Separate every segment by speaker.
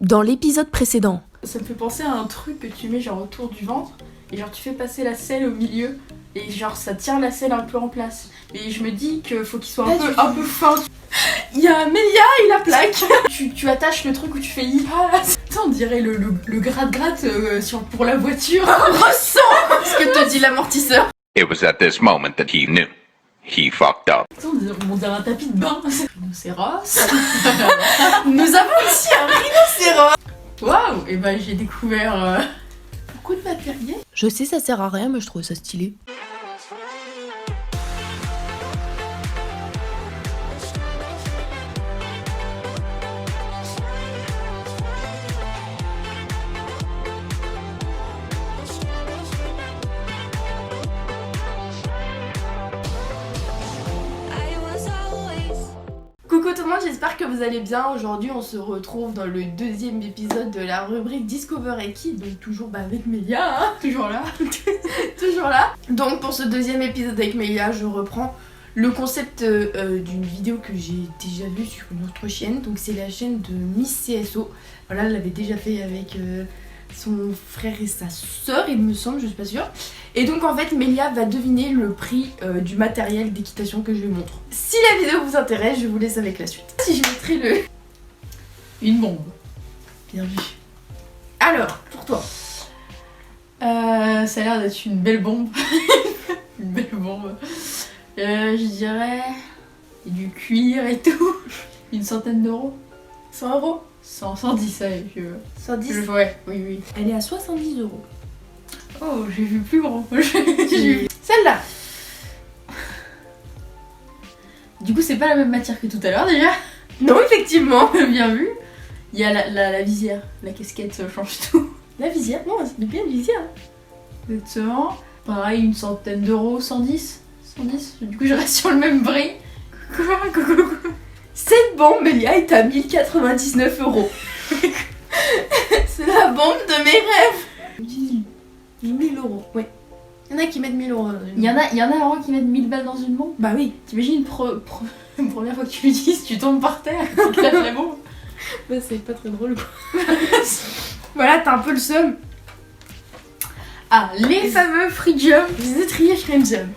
Speaker 1: Dans l'épisode précédent.
Speaker 2: Ça me fait penser à un truc que tu mets genre autour du ventre et genre tu fais passer la selle au milieu et genre ça tient la selle un peu en place. Et je me dis qu'il faut qu'il soit un peu fin. Il y a Amélia et la plaque. tu attaches le truc où tu fais IPA là. Ça, on dirait le gratte-gratte pour la voiture. Ressent
Speaker 1: Ce que te dit l'amortisseur.
Speaker 3: It was at this moment that he knew. He fucked up.
Speaker 2: On dirait un tapis de bain. Rhinocéros.
Speaker 1: Nous avons ici un rhinocéros.
Speaker 2: Waouh. Et ben j'ai découvert beaucoup de matériel.
Speaker 1: Je sais ça sert à rien mais je trouve ça stylé. Coucou tout le monde, j'espère que vous allez bien. Aujourd'hui on se retrouve dans le deuxième épisode de la rubrique Discover et Kid. Donc toujours avec Mélia, hein.
Speaker 2: Toujours là.
Speaker 1: Toujours là. Donc pour ce deuxième épisode avec Mélia, je reprends le concept d'une vidéo que j'ai déjà vue sur une autre chaîne. Donc c'est la chaîne de Miss CSO. Voilà, elle l'avait déjà fait avec son frère et sa soeur, il me semble, je suis pas sûre. Et donc en fait Mélia va deviner le prix du matériel d'équitation que je lui montre. Si la vidéo vous intéresse, je vous laisse avec la suite. Si je mettrai
Speaker 2: Une bombe.
Speaker 1: Bien vu. Alors, pour toi.
Speaker 2: Ça a l'air d'être une belle bombe. Une belle bombe. Je dirais du cuir et tout. Une centaine d'euros.
Speaker 1: 100 €.
Speaker 2: 110, allez, je veux.
Speaker 1: 110.
Speaker 2: Ouais, oui.
Speaker 1: Elle est à 70 €.
Speaker 2: Oh, j'ai vu plus grand. J'ai vu.
Speaker 1: Celle-là.
Speaker 2: Du coup, c'est pas la même matière que tout à l'heure déjà.
Speaker 1: Non, effectivement.
Speaker 2: Bien vu. Il y a la visière, la casquette, ça change tout.
Speaker 1: La visière, non, c'est bien une visière.
Speaker 2: Exactement. Pareil, une centaine d'euros, 110. 110. Du coup, je reste sur le même prix. Coucou.
Speaker 1: Cette bombe, Mélia, est à 1099 €. C'est la bombe de mes rêves. 1000 €, ouais. Il y en a qui mettent 1000 € dans une
Speaker 2: Il y en a vraiment qui mettent 1000 balles dans une bombe.
Speaker 1: Bah oui.
Speaker 2: T'imagines une première fois que tu l'utilises, tu tombes par terre, tu claques la bombe.
Speaker 1: Bah c'est pas très drôle quoi. Voilà, t'as un peu le seum.
Speaker 2: Ah, les fameux free jump.
Speaker 1: Les étriers frame jump.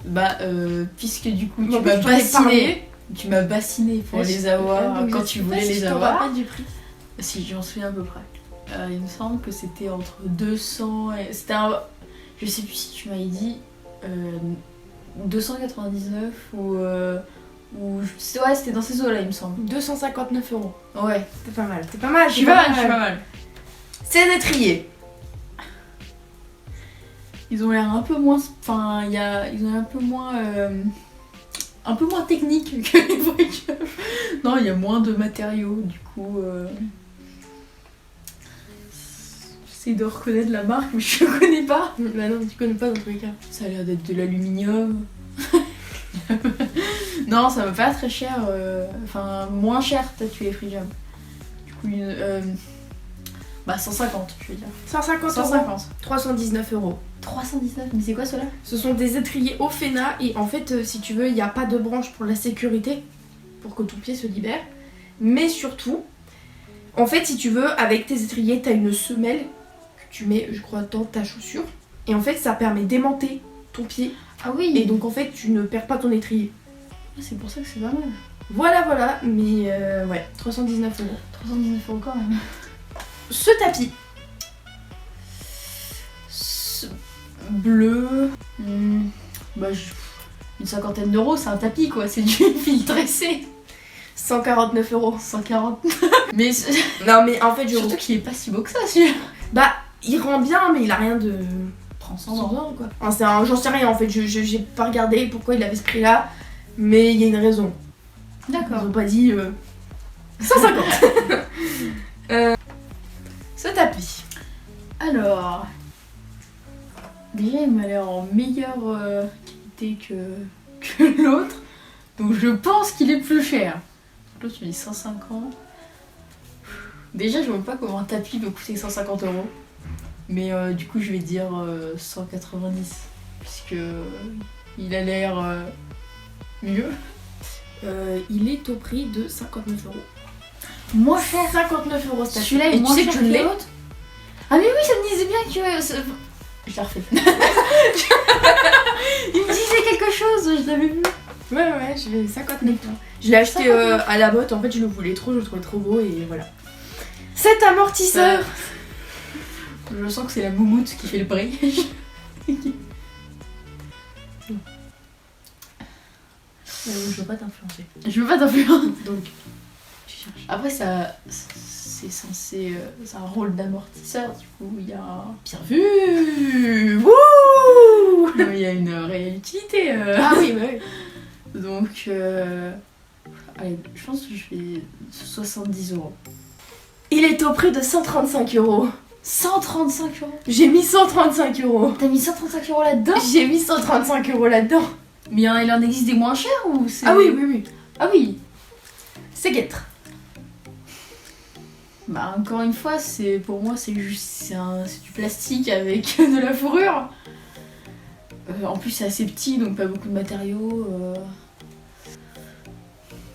Speaker 2: Bah, puisque du coup,
Speaker 1: Bon,
Speaker 2: tu m'as
Speaker 1: je t'en ai parlé.
Speaker 2: bassiné. Tu m'as bassiné pour les avoir quand tu voulais les avoir.
Speaker 1: Pas du prix.
Speaker 2: Si, j'en souviens à peu près. Il me semble que c'était entre 200 et... C'était un... Je sais plus si tu m'avais dit 299 ou... Ouais, c'était dans ces eaux-là, il me semble.
Speaker 1: 259 €.
Speaker 2: Ouais.
Speaker 1: C'est pas mal. C'est pas mal.
Speaker 2: Je suis pas mal.
Speaker 1: C'est un étrier.
Speaker 2: Ils ont l'air un peu moins... Enfin, ils ont l'air un peu moins techniques que les voitures. Non, il y a moins de matériaux, du coup... J'essaie de reconnaître la marque, mais je ne connais pas.
Speaker 1: Bah non, tu connais pas dans tous les cas.
Speaker 2: Ça a l'air d'être de l'aluminium. Non, ça va pas très cher. Enfin, moins cher, t'as tué les free jump. Du coup, bah 150, je veux dire.
Speaker 1: 150 €.
Speaker 2: 150.
Speaker 1: 319 €.
Speaker 2: 319, mais c'est quoi cela?
Speaker 1: Ce sont des étriers Ofena et en fait, si tu veux, il n'y a pas de branche pour la sécurité, pour que ton pied se libère. Mais surtout, en fait, si tu veux, avec tes étriers, tu as une semelle que tu mets, je crois, dans ta chaussure. Et en fait, ça permet d'aimanter ton pied.
Speaker 2: Ah oui.
Speaker 1: Et donc, en fait, tu ne perds pas ton étrier.
Speaker 2: C'est pour ça que c'est pas mal.
Speaker 1: Voilà, mais ouais, 319 €.
Speaker 2: 319 € quand même.
Speaker 1: Ce tapis.
Speaker 2: Bleu. Bah, une cinquantaine d'euros, c'est un tapis quoi, c'est du fil tressé.
Speaker 1: 149 €.
Speaker 2: 140. Mais
Speaker 1: Non, mais en fait,
Speaker 2: surtout qu'il est pas si beau que ça, celui-là.
Speaker 1: Bah, il rend bien, mais il a rien de
Speaker 2: Transcendant.
Speaker 1: quoi. Enfin, j'en sais rien en fait, j'ai pas regardé pourquoi il avait ce prix là, mais il y a une raison. Ils
Speaker 2: D'accord.
Speaker 1: ont pas dit 150. Ce tapis.
Speaker 2: Alors, déjà il m'a l'air en meilleure qualité que l'autre, donc je pense qu'il est plus cher. L'autre tu dis 150. Déjà je vois pas comment un tapis peut coûter 150 €, mais du coup je vais dire 190, puisque il a l'air mieux.
Speaker 1: Il est au prix de 59 €.
Speaker 2: Moins cher.
Speaker 1: 59 euros cette
Speaker 2: Celui-là est
Speaker 1: Et tu
Speaker 2: moins
Speaker 1: sais
Speaker 2: cher
Speaker 1: que
Speaker 2: que
Speaker 1: je l'ai.
Speaker 2: l'autre. Ah mais oui, ça me disait bien que... Je la refais. Il me disait quelque chose, je l'avais vu.
Speaker 1: Ouais, je l'ai 59 euros. Je l'ai acheté
Speaker 2: 59.
Speaker 1: à la botte, en fait je le voulais trop, je le trouvais trop beau et voilà. Cet amortisseur
Speaker 2: Je sens que c'est la moumoute qui fait le bruit.
Speaker 1: Je veux pas t'influencer.
Speaker 2: Je veux pas t'influencer.
Speaker 1: Donc, tu cherches.
Speaker 2: Après, ça, c'est censé... c'est un rôle d'amortisseur, du coup, il y a...
Speaker 1: Bien vu. Wouh.
Speaker 2: Non, il y a une réelle utilité.
Speaker 1: Ah oui, bah oui.
Speaker 2: Donc, allez, je pense que je fais 70 euros.
Speaker 1: Il est au prix de 135 euros.
Speaker 2: 135 euros.
Speaker 1: J'ai mis 135 euros.
Speaker 2: T'as mis 135 euros là-dedans?
Speaker 1: J'ai mis 135 euros là-dedans.
Speaker 2: Mais il en existe des moins chers ou c'est...
Speaker 1: Ah oui.
Speaker 2: Ah oui.
Speaker 1: C'est guêtre.
Speaker 2: Bah encore une fois, c'est pour moi c'est juste c'est du plastique avec de la fourrure. En plus c'est assez petit donc pas beaucoup de matériaux.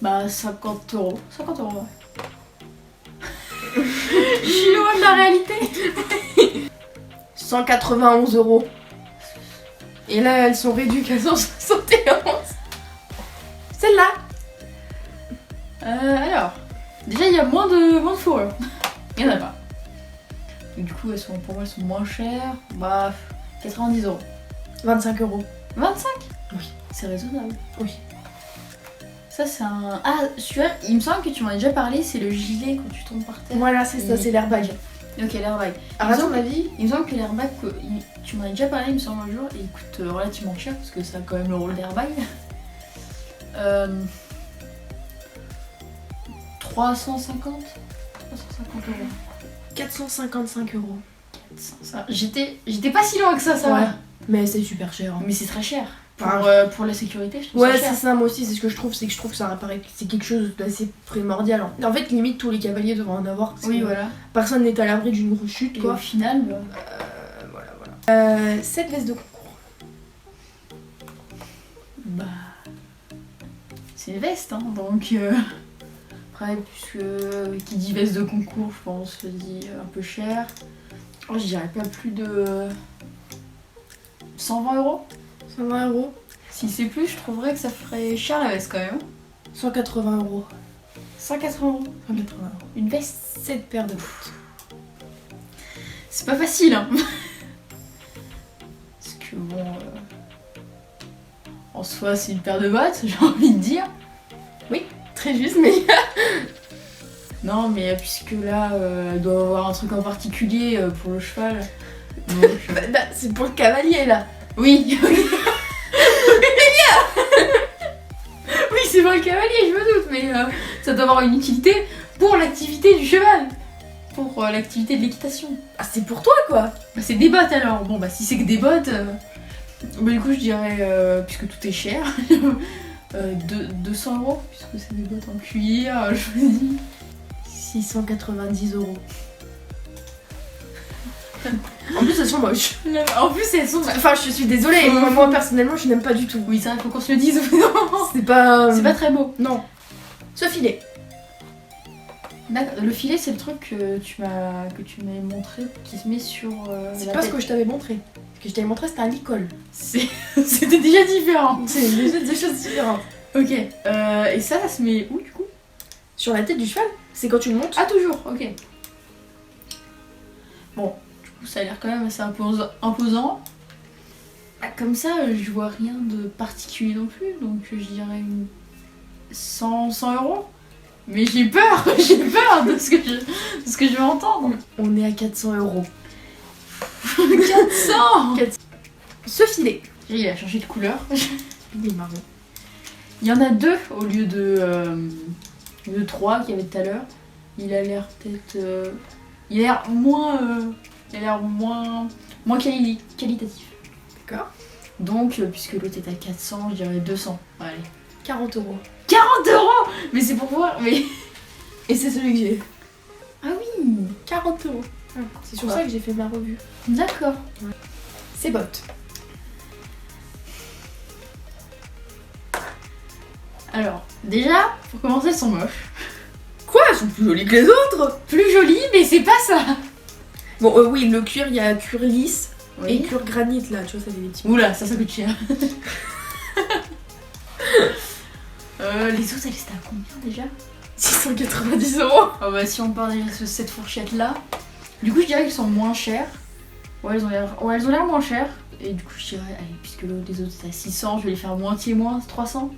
Speaker 2: Bah 50 euros. 50 euros. Ouais. Je suis loin de la réalité.
Speaker 1: 191 euros. Et là, elles sont réduites à 171. Celle-là.
Speaker 2: Alors, déjà il y a moins de fourrure. Il y en a pas. Donc, du coup pour moi elles sont moins chères. Bah 90 euros.
Speaker 1: 25 euros.
Speaker 2: 25?
Speaker 1: Oui.
Speaker 2: C'est raisonnable.
Speaker 1: Oui.
Speaker 2: Ça c'est un... Ah, celui-là, il me semble que tu m'en as déjà parlé, c'est le gilet quand tu tombes par terre.
Speaker 1: Voilà, c'est ça, c'est l'airbag.
Speaker 2: Ok, l'airbag.
Speaker 1: Alors, à ton avis,
Speaker 2: Il me semble que l'airbag, tu m'en as déjà parlé, il me semble un jour, et il coûte relativement cher parce que ça a quand même le rôle d'airbag. 350 euros.
Speaker 1: 455 euros.
Speaker 2: J'étais pas si loin que ça
Speaker 1: Ouais.
Speaker 2: va.
Speaker 1: Mais c'est super cher. Hein.
Speaker 2: Mais c'est très cher.
Speaker 1: Ah.
Speaker 2: Pour la sécurité, je trouve
Speaker 1: Ouais,
Speaker 2: ça
Speaker 1: c'est
Speaker 2: cher.
Speaker 1: ça, moi aussi, c'est ce que je trouve, c'est que je trouve que ça apparaît, c'est quelque chose d'assez primordial. En fait, limite, tous les cavaliers devraient en avoir. Parce
Speaker 2: Oui,
Speaker 1: que
Speaker 2: voilà.
Speaker 1: personne n'est à l'abri d'une grosse chute,
Speaker 2: Et au
Speaker 1: quoi.
Speaker 2: final, bah,
Speaker 1: Voilà. Cette veste de concours.
Speaker 2: bah, c'est une veste, hein, donc après, puisque qui dit veste de concours, je pense, se dit un peu cher. Oh, je dirais pas plus de 120 euros.
Speaker 1: 120 euros.
Speaker 2: Si c'est plus, je trouverais que ça ferait cher la veste quand même.
Speaker 1: 180 euros.
Speaker 2: 180 euros.
Speaker 1: 180 euros.
Speaker 2: Une veste,
Speaker 1: 7 paires de bottes.
Speaker 2: c'est pas facile, hein. Parce que bon, en soi, c'est une paire de bottes, j'ai envie de dire.
Speaker 1: Très juste, mais.
Speaker 2: Non, mais puisque là, elle doit avoir un truc en particulier pour le cheval. Donc,
Speaker 1: Bah, c'est pour le cavalier, là.
Speaker 2: oui. Oui, c'est pour le cavalier, je me doute, mais ça doit avoir une utilité pour l'activité du cheval. Pour l'activité de l'équitation.
Speaker 1: Ah, c'est pour toi, quoi.
Speaker 2: Bah, c'est des bottes alors. Bon, bah, si c'est que des bottes. Bah, du coup, je dirais, puisque tout est cher, 200 euros, puisque c'est des bottes en cuir, je me dis.
Speaker 1: 690 euros. En plus, elles sont moches.
Speaker 2: En plus, elles sont.
Speaker 1: Enfin, je suis désolée, moi personnellement, je n'aime pas du tout.
Speaker 2: Oui, c'est vrai, faut qu'on se le dise. Non,
Speaker 1: C'est pas.
Speaker 2: c'est pas très beau.
Speaker 1: Non. Ce filet.
Speaker 2: D'accord. Le filet, c'est le truc que tu m'as montré qui se met sur.
Speaker 1: C'est
Speaker 2: la
Speaker 1: pas ce
Speaker 2: tête.
Speaker 1: que je t'avais montré. Ce que je t'avais montré, c'était un licol.
Speaker 2: C'était déjà différent.
Speaker 1: C'est des choses différentes.
Speaker 2: Ok. Et ça se met où du coup?
Speaker 1: Sur la tête du cheval, c'est quand tu le montes.
Speaker 2: Ah, toujours. Ok. Bon, du coup, ça a l'air quand même assez imposant. Ah, comme ça, je vois rien de particulier non plus, donc je dirais une 100 euros. Mais j'ai peur de ce que je vais entendre.
Speaker 1: On est à 400 euros.
Speaker 2: 400.
Speaker 1: Ce filet.
Speaker 2: Il a changé de couleur.
Speaker 1: Il est marron.
Speaker 2: Il y en a 2 au lieu de 3 qu'il y avait tout à l'heure. Il a l'air peut-être... il a l'air moins... moins qualitatif.
Speaker 1: D'accord.
Speaker 2: Donc, puisque l'autre est à 400, je dirais 200. Allez.
Speaker 1: 40 euros.
Speaker 2: 40 euros. Mais c'est pour voir, mais...
Speaker 1: Et c'est celui que j'ai.
Speaker 2: Ah oui.
Speaker 1: 40 euros. C'est sur ça que j'ai fait ma revue.
Speaker 2: D'accord.
Speaker 1: Ces bottes.
Speaker 2: Alors, déjà, pour commencer, elles sont moches.
Speaker 1: Quoi? Elles sont plus jolis que les autres.
Speaker 2: Plus joli, mais c'est pas ça.
Speaker 1: Bon, oui, le cuir, il y a cuir lisse et
Speaker 2: Oui.
Speaker 1: cuir granit là, tu vois, ça fait des petits.
Speaker 2: Oula, ça coûte cher. Les autres, elles étaient à combien déjà?
Speaker 1: 690 €.
Speaker 2: Oh bah si on part déjà de cette fourchette là. Du coup je dirais qu'elles sont moins chères. Ouais elles ont l'air moins chères. Et du coup je dirais, allez, puisque les autres c'est à 600, je vais les faire moitié moins, 300.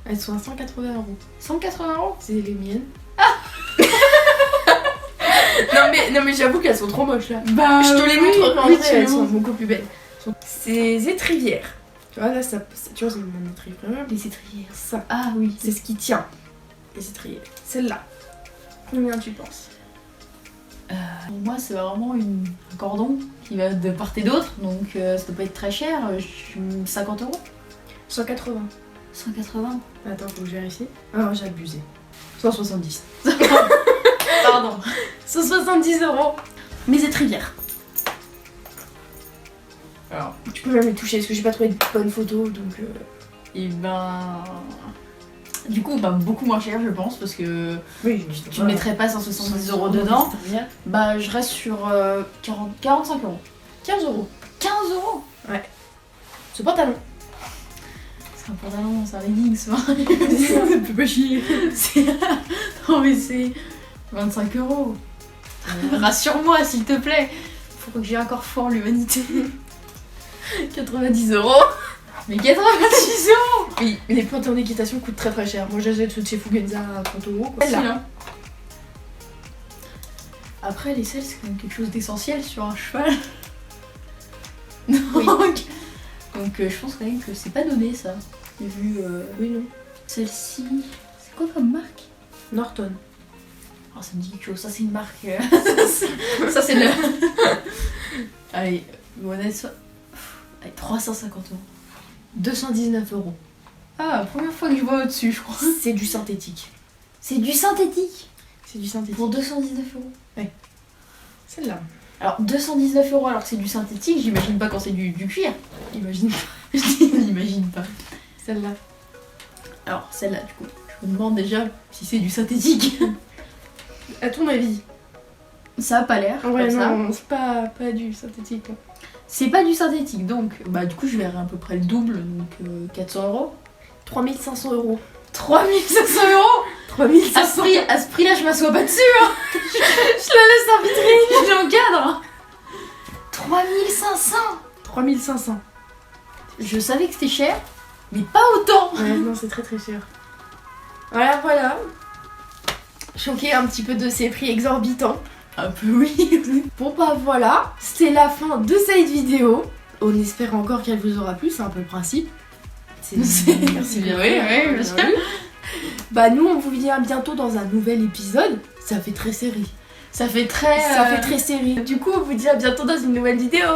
Speaker 1: Elles sont à 180 €.
Speaker 2: 180 €.
Speaker 1: C'est les miennes. non mais j'avoue qu'elles sont trop moches là.
Speaker 2: Bah
Speaker 1: Je te les montrerai en
Speaker 2: oui,
Speaker 1: vrai,
Speaker 2: tu
Speaker 1: elles
Speaker 2: les
Speaker 1: sont
Speaker 2: montres.
Speaker 1: beaucoup plus belles. Ces étrivières. Tu vois là, tu vois, c'est mon étrivière.
Speaker 2: Les étrivières.
Speaker 1: Ça,
Speaker 2: Ah oui.
Speaker 1: c'est ce qui tient. Les étrivières. Celle-là. Combien tu penses?
Speaker 2: Pour moi c'est vraiment un cordon qui va de part et d'autre. Donc ça doit pas être très cher. 50 €.
Speaker 1: 180.
Speaker 2: 180.
Speaker 1: Attends, faut que je vérifie. Ah non, j'ai abusé. 170.
Speaker 2: Pardon.
Speaker 1: 170 €. Mes étrivières.
Speaker 2: Alors.
Speaker 1: Tu peux même les toucher parce que j'ai pas trouvé de bonnes photos donc.
Speaker 2: Et ben. Du coup, bah, beaucoup moins cher, je pense, parce que
Speaker 1: Oui,
Speaker 2: tu ne mettrais pas 170 € dedans. Bah, je reste sur 45 €.
Speaker 1: 15 €.
Speaker 2: 15 €.
Speaker 1: Ce pantalon.
Speaker 2: C'est un pantalon, c'est un legging, ça.
Speaker 1: Ça peut pas chier.
Speaker 2: Non, mais c'est 25 €. Rassure-moi, s'il te plaît. Faut que j'ai encore foi en l'humanité.
Speaker 1: 90 €.
Speaker 2: Mais 90 €.
Speaker 1: Oui, les pantalons d'équitation coûtent très très cher. Moi j'achète ceux de chez Fugenza à 30 €. Quoi.
Speaker 2: Celui-là. Après, les selles, c'est quand même quelque chose d'essentiel sur un cheval.
Speaker 1: Oui.
Speaker 2: Donc je pense quand même que c'est pas donné ça. J'ai vu
Speaker 1: Oui, non.
Speaker 2: celle-ci. C'est quoi comme marque?
Speaker 1: Norton.
Speaker 2: Oh, ça me dit quelque chose. Ça, c'est une marque. Ça, c'est le. Allez, honnête, soit. Allez, 350 €.
Speaker 1: 219 €.
Speaker 2: Ah, première fois que je vois au-dessus, je crois.
Speaker 1: C'est du synthétique.
Speaker 2: C'est du synthétique.
Speaker 1: C'est du synthétique.
Speaker 2: Pour 219 €.
Speaker 1: Celle-là.
Speaker 2: Alors, 219 € alors que c'est du synthétique, j'imagine pas quand c'est du cuir.
Speaker 1: Imagine.
Speaker 2: J'imagine pas.
Speaker 1: Celle-là.
Speaker 2: Alors, celle-là, du coup, je me demande déjà si c'est du synthétique.
Speaker 1: À ton avis?
Speaker 2: Ça a pas l'air.
Speaker 1: Ouais,
Speaker 2: comme ça.
Speaker 1: non, c'est pas du synthétique. hein.
Speaker 2: C'est pas du synthétique, donc bah du coup je verrai à peu près le double, donc 400 €.
Speaker 1: 3500 €.
Speaker 2: 3500 €.
Speaker 1: 3500
Speaker 2: À ce prix-là, je m'assois pas dessus, hein. Je la laisse en vitrine, j'encadre. 3500.
Speaker 1: 3500.
Speaker 2: Je savais que c'était cher, mais pas autant.
Speaker 1: Ouais, non, c'est très très cher. Voilà. Choquée un petit peu de ces prix exorbitants.
Speaker 2: Un peu oui.
Speaker 1: Bon bah voilà, c'était la fin de cette vidéo. On espère encore qu'elle vous aura plu, c'est un peu le principe.
Speaker 2: Merci bien. Oui, bien sûr.
Speaker 1: Bah nous on vous dit à bientôt dans un nouvel épisode. Ça fait très série.
Speaker 2: Ça fait très.
Speaker 1: Ça fait très série. Du coup on vous dit à bientôt dans une nouvelle vidéo.